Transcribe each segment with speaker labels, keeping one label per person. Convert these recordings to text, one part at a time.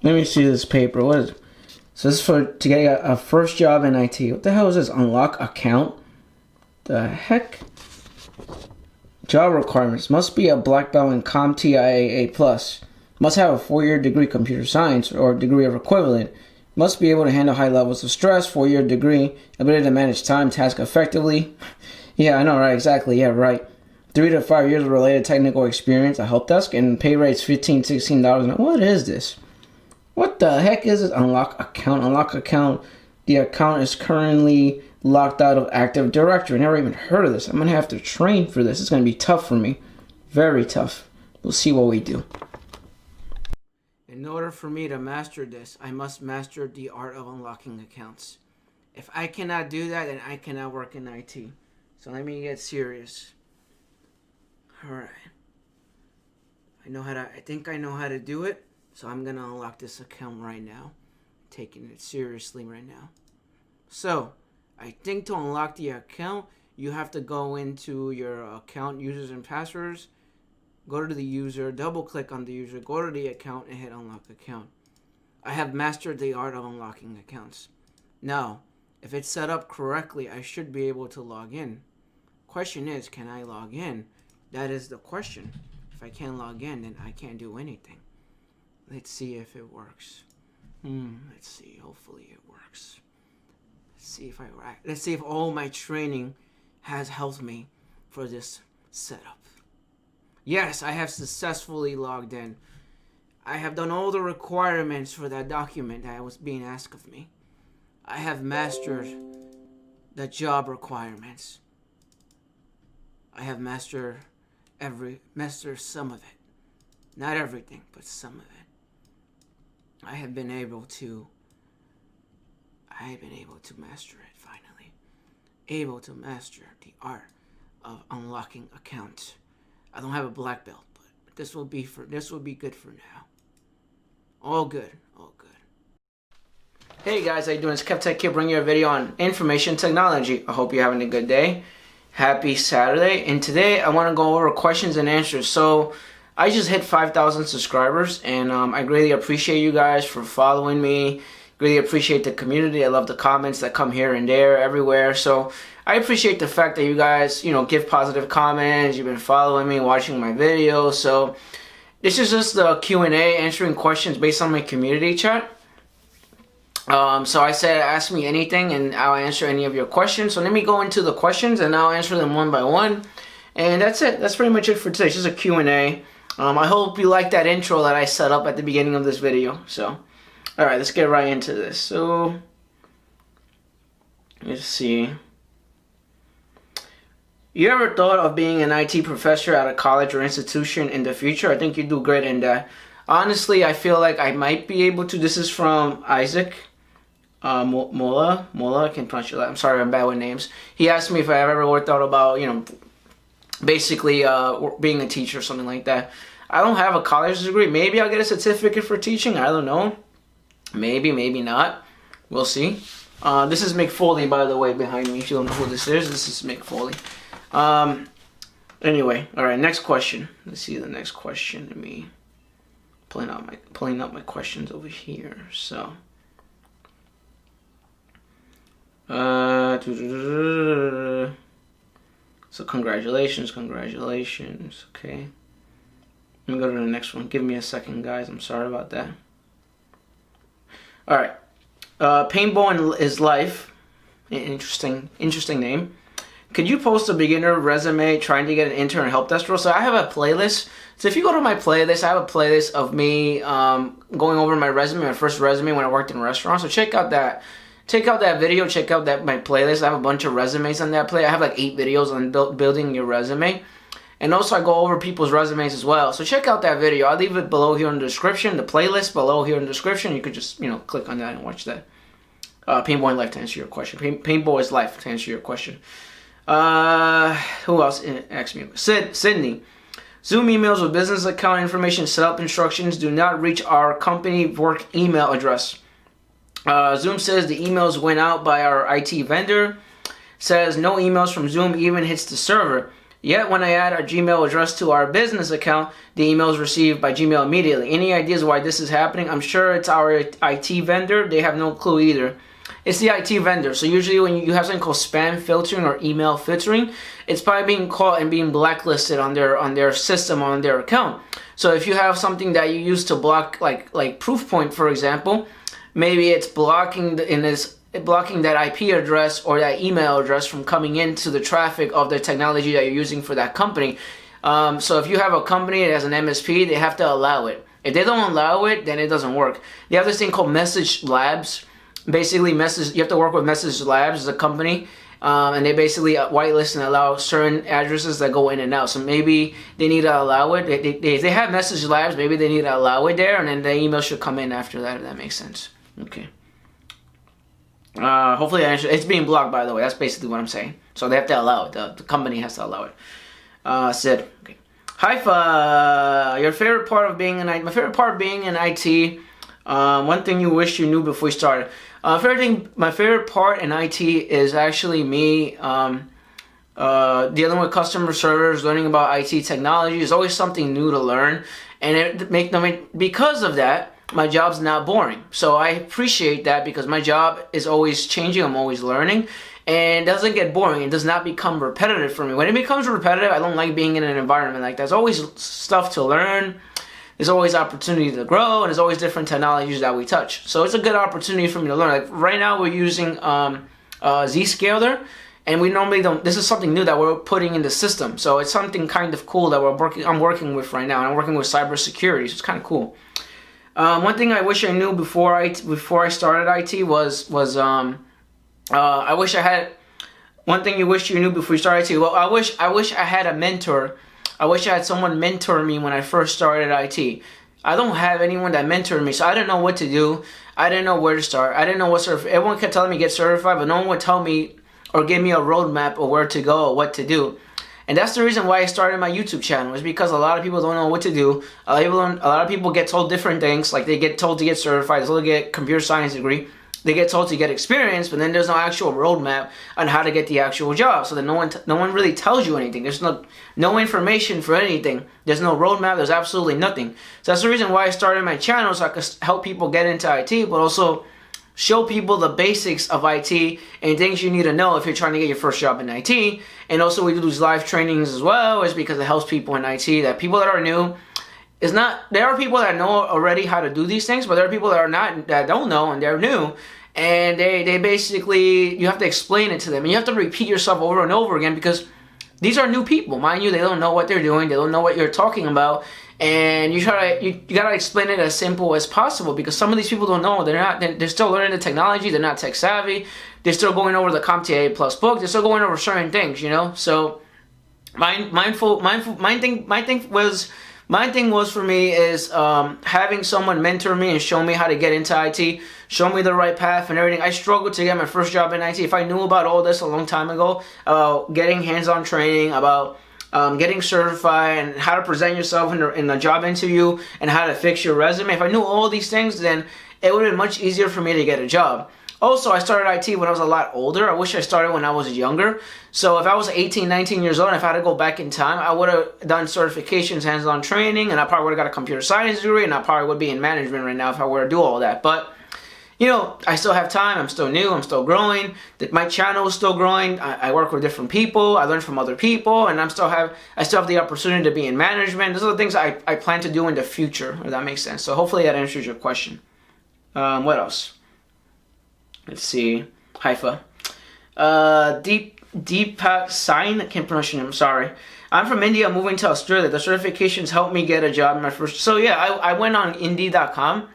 Speaker 1: Let me see this paper. What is it? So this is to get a first job in IT. What the hell is this? Unlock account? The heck? Job requirements. Must be a black belt in CompTIA A+. Must have a 4-year degree computer science or degree of equivalent. Must be able to handle high levels of stress. 4-year degree. Ability to manage time, task effectively. Yeah, I know, right? Exactly. Yeah, right. 3 to 5 years of related technical experience at Helpdesk, and pay rates $15, $16. What is this? What the heck is this? Unlock account. Unlock account. The account is currently locked out of Active Directory. Never even heard of this. I'm going to have to train for this. It's going to be tough for me. Very tough. We'll see what we do. In order for me to master this, I must master the art of unlocking accounts. If I cannot do that, then I cannot work in IT. So let me get serious. Alright. I think I know how to do it. So I'm going to unlock this account right now. Taking it seriously right now. So, I think to unlock the account, you have to go into your account users and passwords. Go to the user, double click on the user, go to the account and hit unlock account. I have mastered the art of unlocking accounts. Now, if it's set up correctly, I should be able to log in. Question is, can I log in? That is the question. If I can't log in, then I can't do anything. Let's see if it works. Let's see. Hopefully it works. Let's see if all my training has helped me for this setup. Yes, I have successfully logged in. I have done all the requirements for that document that was being asked of me. I have mastered the job requirements. I have mastered some of it. Not everything, but some of it. I have been able to master it finally. Able to master the art of unlocking accounts. I don't have a black belt, but this will be good for now. All good, all good. Hey guys, how you doing? It's Kevtech here, bringing you a video on information technology. I hope you're having a good day. Happy Saturday. And today I want to go over questions and answers. So I just hit 5,000 subscribers, and I greatly appreciate you guys for following me. Really appreciate the community. I love the comments that come here and there, everywhere. So I appreciate the fact that you guys, give positive comments. You've been following me, watching my videos. So this is just the Q&A, answering questions based on my community chat. So I said, ask me anything, and I'll answer any of your questions. So let me go into the questions, and I'll answer them one by one. And that's it. That's pretty much it for today. It's just a Q&A. I hope you like that intro that I set up at the beginning of this video. So, alright, let's get right into this. So, let's see. You ever thought of being an IT professor at a college or institution in the future? I think you do great in that. Honestly, I feel like I might be able to. This is from Isaac Mola. I can't pronounce that. I'm sorry, I'm bad with names. He asked me if I ever thought about, basically being a teacher or something like that. I don't have a college degree. Maybe I'll get a certificate for teaching. I don't know. Maybe, maybe not. We'll see. This is Mick Foley, by the way, behind me. If you don't know who this is Mick Foley. Anyway, all right. Next question. Let's see the next question. Let me pulling out my questions over here. So, so congratulations. Okay. Let me go to the next one. Give me a second, guys. I'm sorry about that. All right. Paintball is Life. Interesting name. Could you post a beginner resume trying to get an intern Helpdesk role? So I have a playlist. So if you go to my playlist, I have a playlist of me going over my resume, my first resume when I worked in restaurants. So check out that video. Check out my playlist. I have a bunch of resumes on that play. I have like 8 videos on building your resume. And also I go over people's resumes as well. So check out that video. I'll leave it below here in the description. The playlist below here in the description. You could just, click on that and watch that. Paintball is Life to answer your question. Paintball is Life to answer your question. Who else asked me? Sydney. Zoom emails with business account information setup instructions do not reach our company work email address. Zoom says the emails went out by our IT vendor. Says no emails from Zoom even hits the server. Yet when I add our Gmail address to our business account, the email is received by Gmail immediately. Any ideas why this is happening? I'm sure it's our IT vendor. They have no clue either. It's the IT vendor. So usually when you have something called spam filtering or email filtering, it's probably being caught and being blacklisted on their system, on their account. So if you have something that you use to block, like Proofpoint, for example, maybe it's blocking that IP address or that email address from coming into the traffic of the technology that you're using for that company. So if you have a company that has an MSP, they have to allow it. If they don't allow it, then it doesn't work. You have this thing called Message Labs. Basically, you have to work with Message Labs as a company, and they basically whitelist and allow certain addresses that go in and out. So maybe they need to allow it. If they have Message Labs, maybe they need to allow it there, and then the email should come in after that, if that makes sense. Okay. Hopefully I answered. It's being blocked, by the way. That's basically what I'm saying. So they have to allow it. The company has to allow it. Sid. Okay. Haifa, your favorite part of being in IT? My favorite part of being in IT. One thing you wish you knew before you started. My favorite part in IT is actually me dealing with customer service, learning about IT technology. There's always something new to learn, and because of that, my job's not boring. So I appreciate that because my job is always changing. I'm always learning, and it doesn't get boring. It does not become repetitive for me. When it becomes repetitive, I don't like being in an environment like that. There's always stuff to learn. There's always opportunity to grow, and there's always different technologies that we touch. So it's a good opportunity for me to learn. Like right now, we're using Zscaler, and we normally don't. This is something new that we're putting in the system. So it's something kind of cool that I'm working with right now. And I'm working with cybersecurity, so it's kind of cool. One thing I wish I knew before I started IT was I wish I had. One thing you wish you knew before you started IT. Well, I wish I had a mentor. I wish I had someone mentor me when I first started IT. I don't have anyone that mentored me, so I didn't know what to do. I didn't know where to start. I didn't know what everyone kept telling me get certified, but no one would tell me or give me a roadmap of where to go or what to do. And that's the reason why I started my YouTube channel, is because a lot of people don't know what to do. A lot of people get told different things, like they get told to get certified, they told to get a computer science degree. They get told to get experience, but then there's no actual roadmap on how to get the actual job. So then no one really tells you anything. There's no information for anything. There's no roadmap. There's absolutely nothing. So that's the reason why I started my channel, so I could help people get into IT, but also show people the basics of IT and things you need to know if you're trying to get your first job in IT. And also we do these live trainings as well, is because it helps people in IT, that people that are new. There are people that know already how to do these things, but there are people that don't know and they're new, and they basically, you have to explain it to them, and you have to repeat yourself over and over again, because these are new people, mind you. They don't know what they're doing, they don't know what you're talking about, and you gotta explain it as simple as possible, because some of these people don't know. They're still learning the technology. They're not tech savvy. They're still going over the CompTIA Plus book. They're still going over certain things, So my thing was for me is having someone mentor me and show me how to get into IT, show me the right path and everything. I struggled to get my first job in IT. If I knew about all this a long time ago, about getting hands-on training, about getting certified, and how to present yourself in a job interview, and how to fix your resume, if I knew all these things, then it would have been much easier for me to get a job. Also, I started IT when I was a lot older. I wish I started when I was younger. So if I was 18, 19 years old, and if I had to go back in time, I would have done certifications, hands-on training, and I probably would have got a computer science degree, and I probably would be in management right now if I were to do all that. But, I still have time. I'm still new. I'm still growing. My channel is still growing. I work with different people. I learn from other people, and I still have the opportunity to be in management. Those are the things I plan to do in the future, if that makes sense. So hopefully that answers your question. What else? Let's see. Haifa. Deepak Sain. I can't pronounce your name. I'm sorry. I'm from India. I'm moving to Australia. The certifications helped me get a job in my first. So yeah, I went on Indeed.com.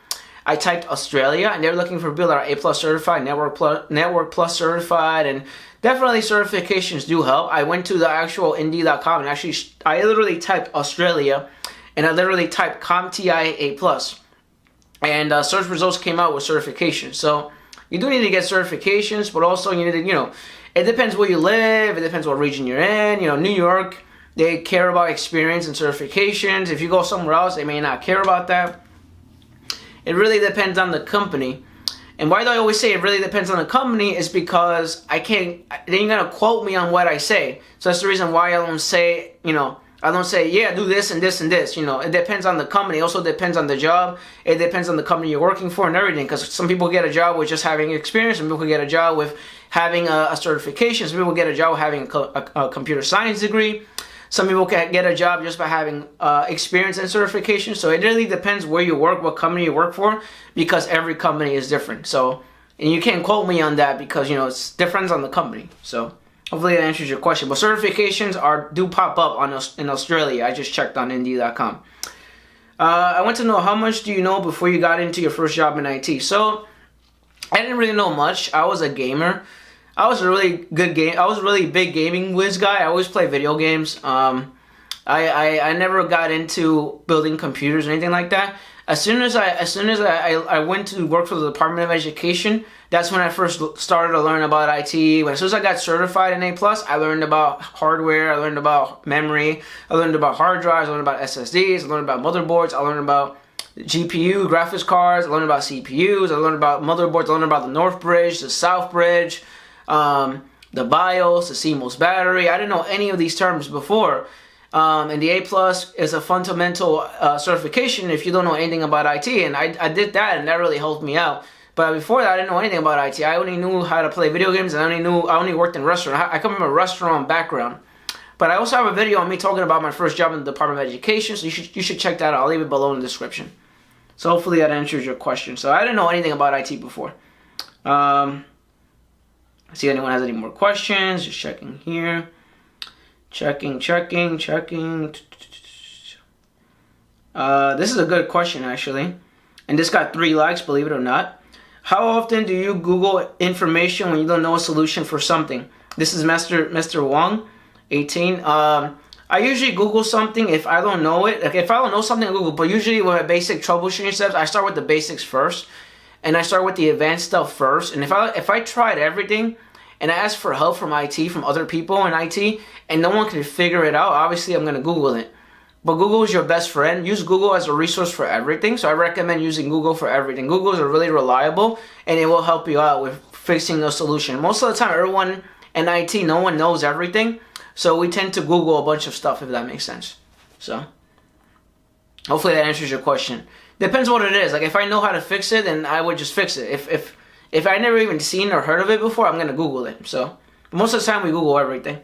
Speaker 1: I typed Australia, and they're looking for people that are A+ certified, Network Plus certified, and definitely certifications do help. I went to the actual Indeed.com, and actually I literally typed Australia, and I literally typed CompTIA A+, and search results came out with certifications. So you do need to get certifications, but also you need to, it depends where you live, it depends what region you're in. New York, they care about experience and certifications. If you go somewhere else, they may not care about that. It really depends on the company. And why do I always say it really depends on the company is because I can't, then you're going to quote me on what I say. So that's the reason why I don't say, I don't say, yeah, do this and this and this. It depends on the company. It also depends on the job. It depends on the company you're working for and everything. Because some people get a job with just having experience. Some people get a job with having a certification. Some people get a job with having a computer science degree. Some people can get a job just by having experience and certification. So it really depends where you work, what company you work for, because every company is different. So, and you can't quote me on that because, it's different on the company. So hopefully that answers your question. But certifications do pop up in Australia. I just checked on Indeed.com. I want to know, how much do you know before you got into your first job in IT? So I didn't really know much. I was a gamer. I was a really big gaming whiz guy. I always play video games. I never got into building computers or anything like that. As soon as I went to work for the Department of Education, that's when I first started to learn about IT. As soon as I got certified in A+, I learned about hardware, I learned about memory, I learned about hard drives, I learned about SSDs, I learned about motherboards, I learned about GPU, graphics cards, I learned about CPUs, I learned about motherboards, I learned about the North Bridge, the South Bridge, the BIOS, the CMOS battery. I didn't know any of these terms before. And the A+ is a fundamental certification if you don't know anything about IT. And I did that, and that really helped me out. But before that, I didn't know anything about IT. I only knew how to play video games, and I only worked in restaurant. I come from a restaurant background. But I also have a video on me talking about my first job in the Department of Education, so you should check that out. I'll leave it below in the description. So hopefully that answers your question. So I didn't know anything about IT before. See if anyone has any more questions. Just checking here. Checking. This is a good question, actually. And this got 3 likes, believe it or not. How often do you Google information when you don't know a solution for something? This is Mr. Wong, 18. I usually Google something if I don't know it. Like if I don't know something, I Google. But usually with my basic troubleshooting steps, I start with the basics first. And I start with the advanced stuff first. And if I tried everything and I asked for help from IT, from other people in IT, and no one can figure it out, obviously I'm going to Google it. But Google is your best friend. Use Google as a resource for everything. So I recommend using Google for everything. Google is really reliable, and it will help you out with fixing a solution. Most of the time, everyone in IT, no one knows everything. So we tend to Google a bunch of stuff, if that makes sense. So hopefully that answers your question. Depends what it is. Like if I know how to fix it, then I would just fix it. If I never even seen or heard of it before, I'm going to Google it. So most of the time, we Google everything.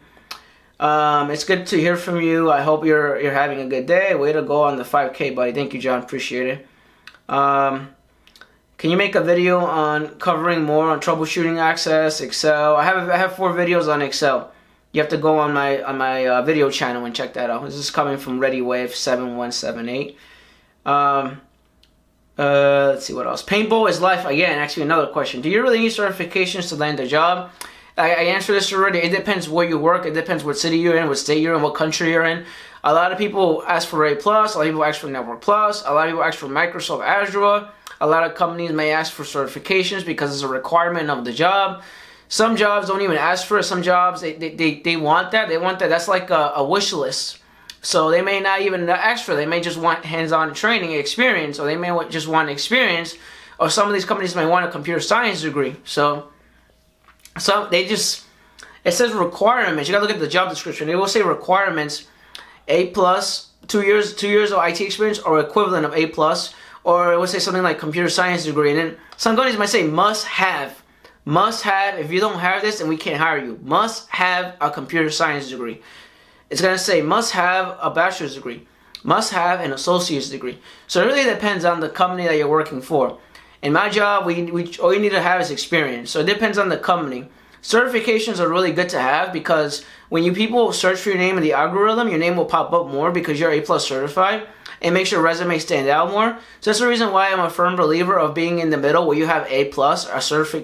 Speaker 1: It's good to hear from you. I hope you're having a good day. Way to go on the 5K, buddy. Thank you, John. Appreciate it. Can you make a video on covering more on troubleshooting Access, Excel? I have 4 videos on Excel. You have to go on my video channel and check that out. This is coming from ReadyWave7178. Let's see what else. Paintball is life. Again, actually another question. Do you really need certifications to land a job? I answered this already. It depends where you work. It depends what city you're in, what state you're in, what country you're in. A lot of people ask for A+. A lot of people ask for Network Plus. A lot of people ask for Microsoft Azure. A lot of companies may ask for certifications because it's a requirement of the job. Some jobs don't even ask for it. Some jobs, they want that. They want that. That's like a wish list. So they may not even ask for it. They may just want hands-on training experience, or they may just want experience. Or some of these companies may want a computer science degree. So it says requirements. You gotta look at the job description. It will say requirements, A+, 2 years of IT experience, or equivalent of A+, or it will say something like computer science degree. And then some companies might say must have. Must have. If you don't have this, then we can't hire you. Must have a computer science degree. It's gonna say must have a bachelor's degree, must have an associate's degree. So it really depends on the company that you're working for. In my job, all you need to have is experience. So it depends on the company. Certifications are really good to have because when people search for your name in the algorithm, your name will pop up more because you're A+ certified. It makes your resume stand out more. So that's the reason why I'm a firm believer of being in the middle, where you have A+,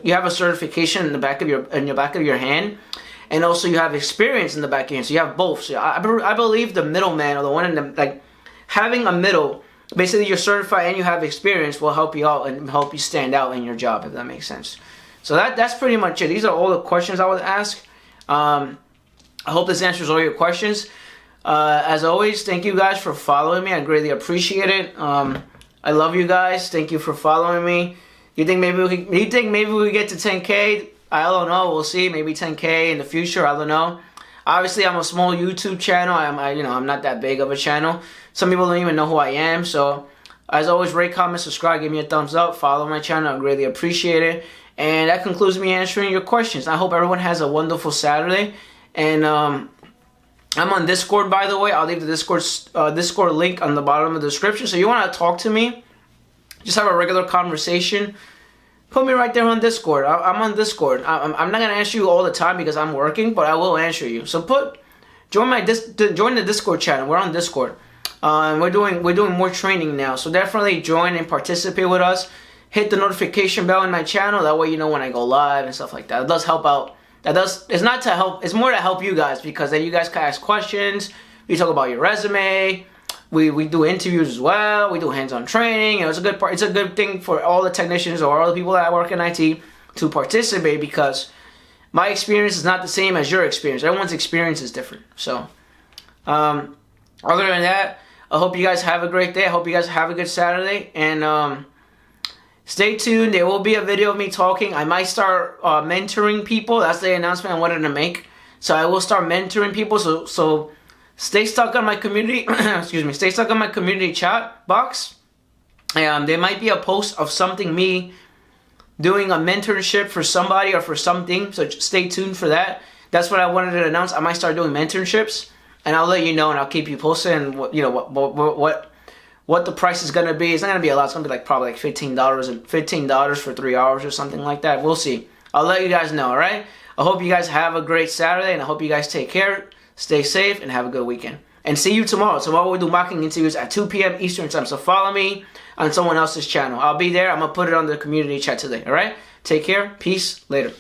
Speaker 1: you have a certification in the back of your hand, and also you have experience in the back of your hand. So you have both. So I believe the middleman, or the one in the having a middle. Basically, you're certified and you have experience will help you out and help you stand out in your job, if that makes sense. So that's pretty much it. These are all the questions I would ask. I hope this answers all your questions. As always, thank you guys for following me. I greatly appreciate it. I love you guys. Thank you for following me. You think maybe we get to 10K? I don't know. We'll see. Maybe 10K in the future. I don't know. Obviously, I'm a small YouTube channel. I'm not that big of a channel. Some people don't even know who I am. So, as always, rate, comment, subscribe, give me a thumbs up, follow my channel. I greatly appreciate it. And that concludes me answering your questions. I hope everyone has a wonderful Saturday. And I'm on Discord, by the way. I'll leave the Discord link on the bottom of the description. So you want to talk to me, just have a regular conversation, put me right there on Discord. I'm on Discord. I'm not going to answer you all the time because I'm working, but I will answer you. So join the Discord channel. We're on Discord. And we're doing more training now. So definitely join and participate with us. Hit the notification bell in my channel. That way you know when I go live and stuff like that. It does help out. It's not to help. It's more to help you guys, because then you guys can ask questions. We talk about your resume. We do interviews as well. We do hands-on training. It's a good part. It's a good thing for all the technicians or all the people that work in IT to participate, because my experience is not the same as your experience. Everyone's experience is different. So, other than that, I hope you guys have a great day. I hope you guys have a good Saturday, and stay tuned. There will be a video of me talking. I might start mentoring people. That's the announcement I wanted to make. So I will start mentoring people. So stay stuck on my community. Excuse me. Stay stuck on my community chat box. There might be a post of me doing a mentorship for somebody or for something. So stay tuned for that. That's what I wanted to announce. I might start doing mentorships, and I'll let you know, and I'll keep you posted. And what the price is gonna be. It's not gonna be a lot. It's gonna be probably $15 for 3 hours or something like that. We'll see. I'll let you guys know. All right. I hope you guys have a great Saturday, and I hope you guys take care, stay safe, and have a good weekend. And see you tomorrow. Tomorrow we'll do mocking interviews at 2 p.m. Eastern time. So follow me on someone else's channel. I'll be there. I'm gonna put it on the community chat today. All right. Take care. Peace. Later.